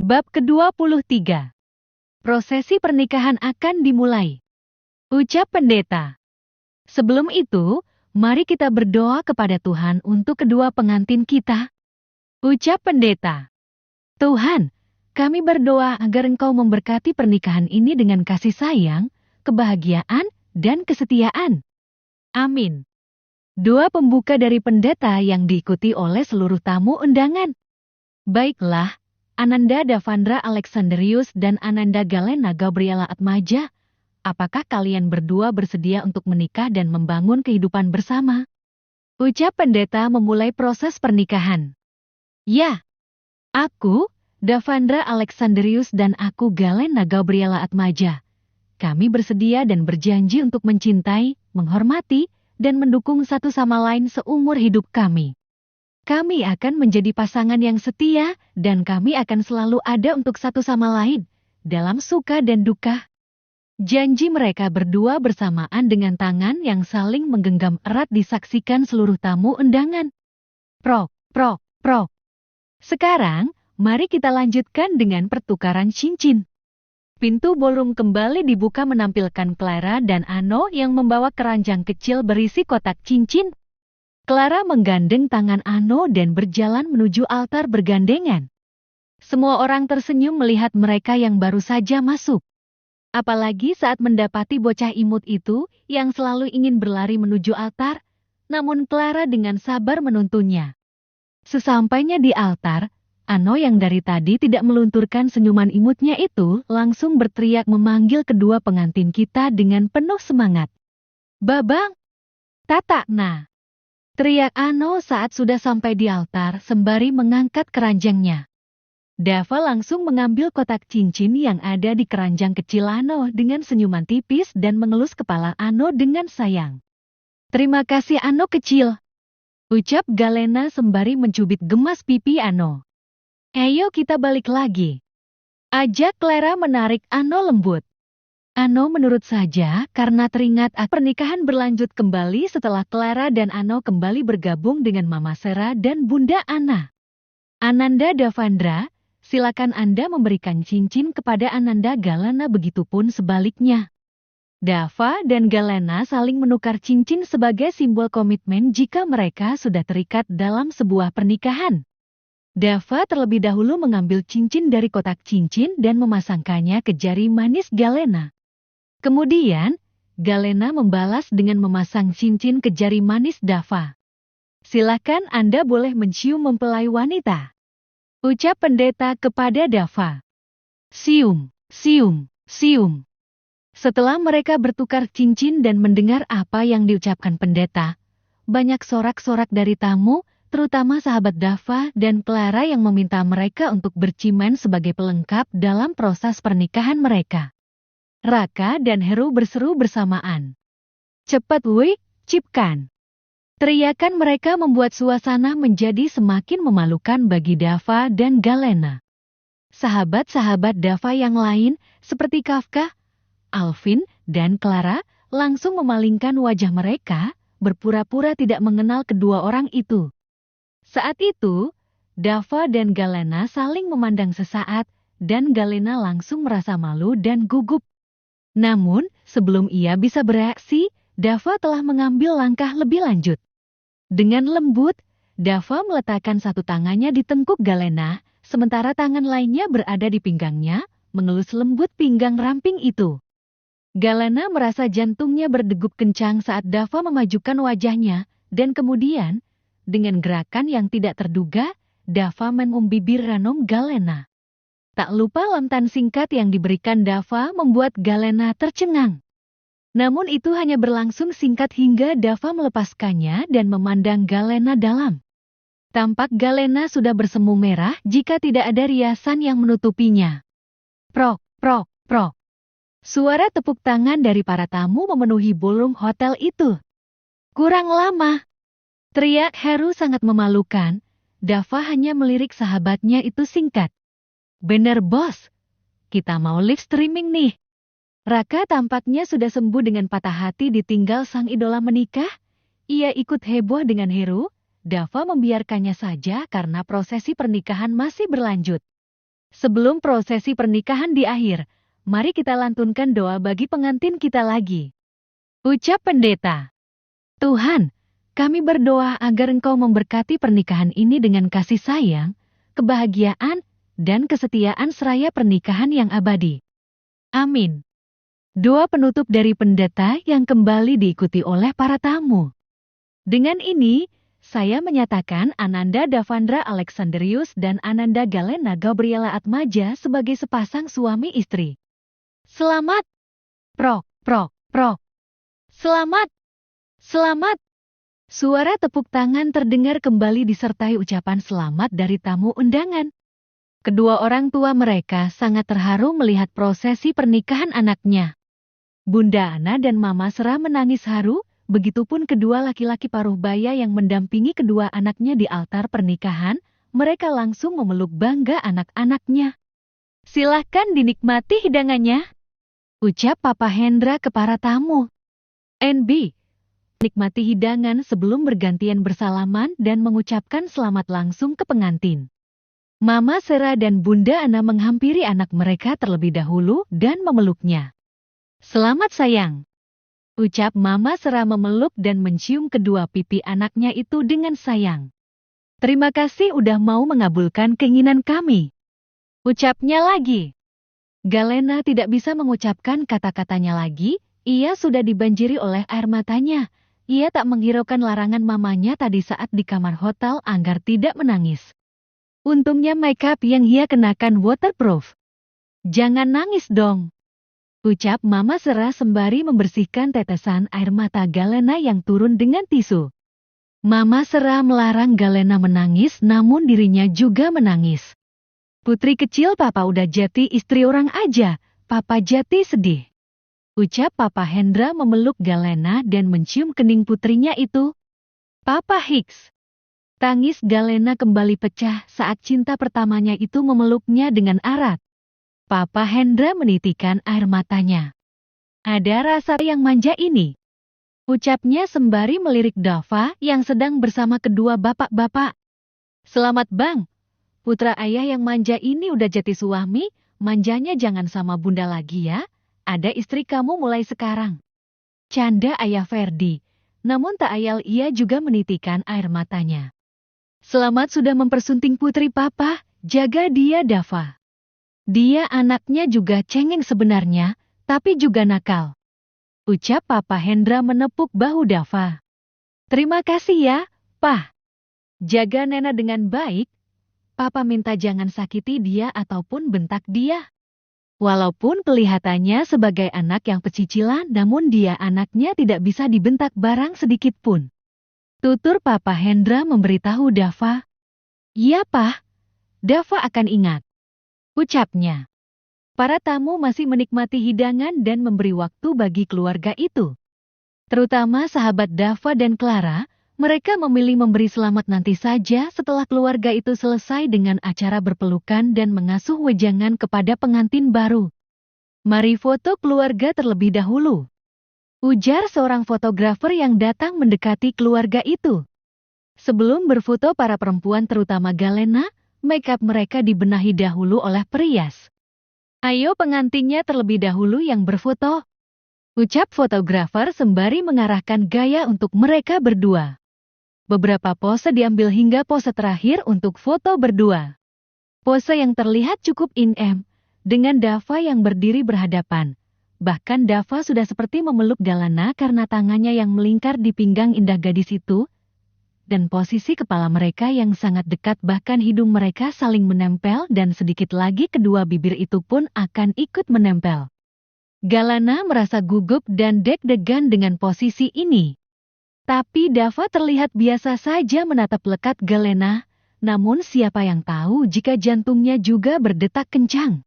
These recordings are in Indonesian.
Bab ke-23. Prosesi pernikahan akan dimulai. Ucap pendeta. Sebelum itu, mari kita berdoa kepada Tuhan untuk kedua pengantin kita. Ucap pendeta. Tuhan, kami berdoa agar Engkau memberkati pernikahan ini dengan kasih sayang, kebahagiaan, dan kesetiaan. Amin. Doa pembuka dari pendeta yang diikuti oleh seluruh tamu undangan. Baiklah, Ananda Davandra Alexandrius dan Ananda Galena Gabriela Atmaja, apakah kalian berdua bersedia untuk menikah dan membangun kehidupan bersama? Ucap pendeta memulai proses pernikahan. Ya, aku, Davandra Alexandrius dan aku Galena Gabriela Atmaja. Kami bersedia dan berjanji untuk mencintai, menghormati, dan mendukung satu sama lain seumur hidup kami. Kami akan menjadi pasangan yang setia, dan kami akan selalu ada untuk satu sama lain, dalam suka dan duka. Janji mereka berdua bersamaan dengan tangan yang saling menggenggam erat disaksikan seluruh tamu undangan. Prok. Sekarang, mari kita lanjutkan dengan pertukaran cincin. Pintu ballroom kembali dibuka menampilkan Clara dan Ano yang membawa keranjang kecil berisi kotak cincin. Clara menggandeng tangan Ano dan berjalan menuju altar bergandengan. Semua orang tersenyum melihat mereka yang baru saja masuk. Apalagi saat mendapati bocah imut itu yang selalu ingin berlari menuju altar, namun Clara dengan sabar menuntunnya. Sesampainya di altar, Ano yang dari tadi tidak melunturkan senyuman imutnya itu langsung berteriak memanggil kedua pengantin kita dengan penuh semangat. Babang! Tata, nah! Teriak Ano saat sudah sampai di altar sembari mengangkat keranjangnya. Dava langsung mengambil kotak cincin yang ada di keranjang kecil Ano dengan senyuman tipis dan mengelus kepala Ano dengan sayang. Terima kasih Ano kecil. Ucap Galena sembari mencubit gemas pipi Ano. Ayo kita balik lagi. Ajak Clara menarik Ano lembut. Ano menurut saja karena teringat pernikahan berlanjut kembali setelah Clara dan Ano kembali bergabung dengan Mama Sera dan Bunda Ana. Ananda Davandra, silakan Anda memberikan cincin kepada Ananda Galena, begitupun sebaliknya. Dava dan Galena saling menukar cincin sebagai simbol komitmen jika mereka sudah terikat dalam sebuah pernikahan. Dava terlebih dahulu mengambil cincin dari kotak cincin dan memasangkannya ke jari manis Galena. Kemudian, Galena membalas dengan memasang cincin ke jari manis Dava. Silakan Anda boleh mencium mempelai wanita. Ucap pendeta kepada Dava. Sium. Setelah mereka bertukar cincin dan mendengar apa yang diucapkan pendeta, banyak sorak-sorak dari tamu, terutama sahabat Dava dan Clara yang meminta mereka untuk bercimen sebagai pelengkap dalam proses pernikahan mereka. Raka dan Heru berseru bersamaan. Cepat woi, cipkan. Teriakan mereka membuat suasana menjadi semakin memalukan bagi Dava dan Galena. Sahabat-sahabat Dava yang lain, seperti Kafka, Alvin, dan Clara, langsung memalingkan wajah mereka, berpura-pura tidak mengenal kedua orang itu. Saat itu, Dava dan Galena saling memandang sesaat, dan Galena langsung merasa malu dan gugup. Namun, sebelum ia bisa bereaksi, Dava telah mengambil langkah lebih lanjut. Dengan lembut, Dava meletakkan satu tangannya di tengkuk Galena, sementara tangan lainnya berada di pinggangnya, mengelus lembut pinggang ramping itu. Galena merasa jantungnya berdegup kencang saat Dava memajukan wajahnya, dan kemudian, dengan gerakan yang tidak terduga, Dava mengum bibir ranom Galena. Tak lupa lamtan singkat yang diberikan Dava membuat Galena tercengang. Namun itu hanya berlangsung singkat hingga Dava melepaskannya dan memandang Galena dalam. Tampak Galena sudah bersemu merah jika tidak ada riasan yang menutupinya. Prok. Suara tepuk tangan dari para tamu memenuhi ballroom hotel itu. Kurang lama. Teriak Heru sangat memalukan. Dava hanya melirik sahabatnya itu singkat. Bener bos, kita mau live streaming nih. Raka tampaknya sudah sembuh dengan patah hati ditinggal sang idola menikah. Ia ikut heboh dengan Heru, Dava membiarkannya saja karena prosesi pernikahan masih berlanjut. Sebelum prosesi pernikahan di akhir, mari kita lantunkan doa bagi pengantin kita lagi. Ucap pendeta. Tuhan, kami berdoa agar Engkau memberkati pernikahan ini dengan kasih sayang, kebahagiaan, dan kesetiaan seraya pernikahan yang abadi. Amin. Doa penutup dari pendeta yang kembali diikuti oleh para tamu. Dengan ini, saya menyatakan Ananda Davandra Alexandrius dan Ananda Galena Gabriela Atmaja sebagai sepasang suami istri. Selamat! Prok, prok, prok. Selamat! Selamat! Suara tepuk tangan terdengar kembali disertai ucapan selamat dari tamu undangan. Kedua orang tua mereka sangat terharu melihat prosesi pernikahan anaknya. Bunda Ana dan Mama Sera menangis haru. Begitupun kedua laki-laki paruh baya yang mendampingi kedua anaknya di altar pernikahan, mereka langsung memeluk bangga anak-anaknya. Silahkan dinikmati hidangannya, ucap Papa Hendra ke para tamu. NB, nikmati hidangan sebelum bergantian bersalaman dan mengucapkan selamat langsung ke pengantin. Mama Sera dan Bunda Ana menghampiri anak mereka terlebih dahulu dan memeluknya. Selamat sayang. Ucap Mama Sera memeluk dan mencium kedua pipi anaknya itu dengan sayang. Terima kasih udah mau mengabulkan keinginan kami. Ucapnya lagi. Galena tidak bisa mengucapkan kata-katanya lagi, ia sudah dibanjiri oleh air matanya. Ia tak menghiraukan larangan mamanya tadi saat di kamar hotel agar tidak menangis. Untungnya makeup yang ia kenakan waterproof. Jangan nangis dong. Ucap Mama Sera sembari membersihkan tetesan air mata Galena yang turun dengan tisu. Mama Sera melarang Galena menangis namun dirinya juga menangis. Putri kecil Papa udah jadi istri orang aja, Papa jadi sedih. Ucap Papa Hendra memeluk Galena dan mencium kening putrinya itu. Papa Hicks. Tangis Galena kembali pecah saat cinta pertamanya itu memeluknya dengan erat. Papa Hendra menitikan air matanya. Ada rasa yang manja ini. Ucapnya sembari melirik Dava yang sedang bersama kedua bapak-bapak. Selamat bang. Putra ayah yang manja ini udah jadi suami, manjanya jangan sama bunda lagi ya. Ada istri kamu mulai sekarang. Canda ayah Ferdi. Namun tak ayal ia juga menitikan air matanya. Selamat sudah mempersunting putri papa, jaga dia Dava. Dia anaknya juga cengeng sebenarnya, tapi juga nakal. Ucap Papa Hendra menepuk bahu Dava. Terima kasih ya, Pah. Jaga Nena dengan baik. Papa minta jangan sakiti dia ataupun bentak dia. Walaupun kelihatannya sebagai anak yang pecicilan, namun dia anaknya tidak bisa dibentak barang sedikit pun. Tutur Papa Hendra memberitahu Dava. Iya Pah, Dava akan ingat. Ucapnya. Para tamu masih menikmati hidangan dan memberi waktu bagi keluarga itu. Terutama sahabat Dava dan Clara, mereka memilih memberi selamat nanti saja setelah keluarga itu selesai dengan acara berpelukan dan mengasuh wejangan kepada pengantin baru. Mari foto keluarga terlebih dahulu. Ujar seorang fotografer yang datang mendekati keluarga itu. Sebelum berfoto para perempuan terutama Galena, makeup mereka dibenahi dahulu oleh perias. Ayo pengantinnya terlebih dahulu yang berfoto. Ucap fotografer sembari mengarahkan gaya untuk mereka berdua. Beberapa pose diambil hingga pose terakhir untuk foto berdua. Pose yang terlihat cukup in-em, dengan Dava yang berdiri berhadapan. Bahkan Dava sudah seperti memeluk Galena karena tangannya yang melingkar di pinggang indah gadis itu, dan posisi kepala mereka yang sangat dekat bahkan hidung mereka saling menempel dan sedikit lagi kedua bibir itu pun akan ikut menempel. Galena merasa gugup dan deg-degan dengan posisi ini. Tapi Dava terlihat biasa saja menatap lekat Galena, namun siapa yang tahu jika jantungnya juga berdetak kencang.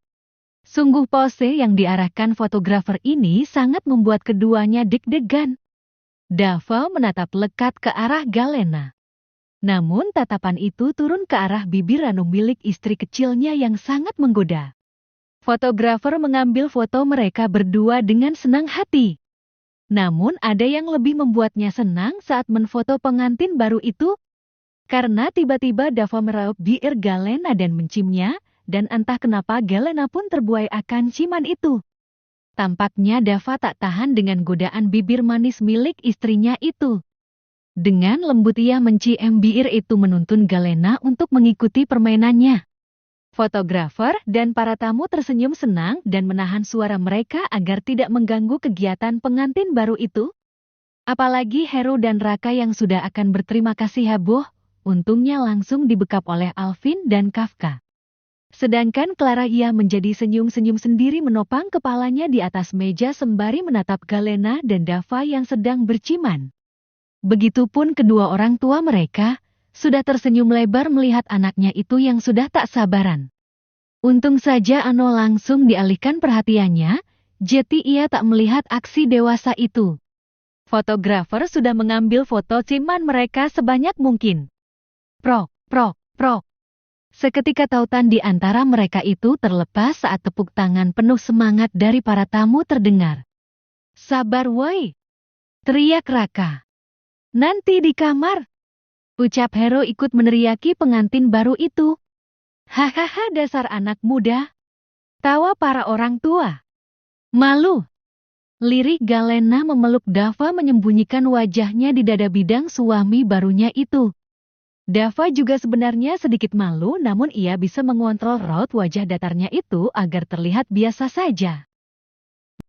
Sungguh pose yang diarahkan fotografer ini sangat membuat keduanya deg-degan. Dava menatap lekat ke arah Galena. Namun tatapan itu turun ke arah bibir ranum milik istri kecilnya yang sangat menggoda. Fotografer mengambil foto mereka berdua dengan senang hati. Namun ada yang lebih membuatnya senang saat menfoto pengantin baru itu. Karena tiba-tiba Dava meraup bibir Galena dan menciumnya, dan entah kenapa Galena pun terbuai akan ciuman itu. Tampaknya Dava tak tahan dengan godaan bibir manis milik istrinya itu. Dengan lembut ia mencium bibir itu menuntun Galena untuk mengikuti permainannya. Fotografer dan para tamu tersenyum senang dan menahan suara mereka agar tidak mengganggu kegiatan pengantin baru itu. Apalagi Heru dan Raka yang sudah akan berterima kasih heboh, untungnya langsung dibekap oleh Alvin dan Kafka. Sedangkan Clara ia menjadi senyum-senyum sendiri menopang kepalanya di atas meja sembari menatap Galena dan Dava yang sedang berciuman. Begitupun kedua orang tua mereka, sudah tersenyum lebar melihat anaknya itu yang sudah tak sabaran. Untung saja Ano langsung dialihkan perhatiannya, jadi ia tak melihat aksi dewasa itu. Fotografer sudah mengambil foto ciuman mereka sebanyak mungkin. Prok. Seketika tautan di antara mereka itu terlepas saat tepuk tangan penuh semangat dari para tamu terdengar. Sabar woi! Teriak Raka. Nanti di kamar! Ucap Hero ikut meneriaki pengantin baru itu. Hahaha dasar anak muda. Tawa para orang tua. Malu. Lirik Galena memeluk Dava menyembunyikan wajahnya di dada bidang suami barunya itu. Dava juga sebenarnya sedikit malu namun ia bisa mengontrol raut wajah datarnya itu agar terlihat biasa saja.